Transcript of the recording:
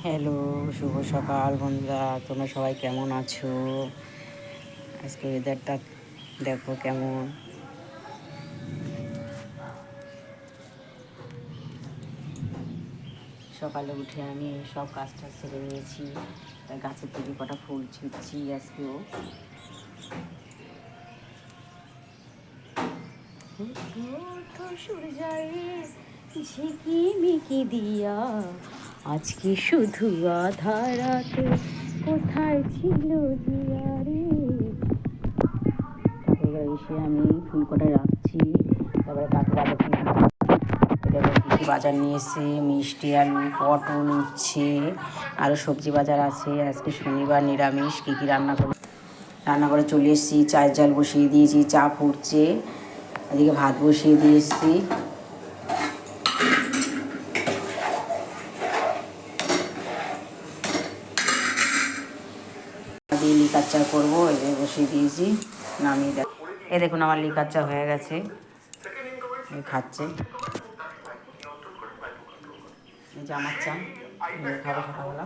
Hello, শুভ সকাল বন্ধুরা। তোমরা সবাই কেমন আছো? আজকে ওয়েদারটা দেখো কেমন। সকালে উঠে আমি সব কাজটা সেরে নিয়েছি। গাছের থেকে কটা ফুল ছিঁড়ছি আজকেও। সূর্যায়ের ঝিকিমিকি দিয়া আজকে শুধু আধারাতে কোথায় ছিল জিয়ারে। তারপরে এসে আমি ফুল কটা রাখছি। তারপরে কাকু বাজার থেকে কিছু বাজার নিয়ে এসে মিষ্টি, আলু, পটল, উচ্ছে আরও সবজি বাজার আছে। আজকে শনিবার, নিরামিষ। কী কী রান্না করে চলে এসেছি। চায়ের জল বসিয়ে দিয়েছি, চা ফুটছে। এদিকে ভাত বসিয়ে দিয়ে এসেছি। দিয়ে লিকার চা করবো, এদের বসিয়ে দিয়েছি। নামিয়ে দেখ, এ দেখুন আমার লিকার চা হয়ে গেছে, খাচ্ছে। এই যে আমার চা খাবো সকালবেলা।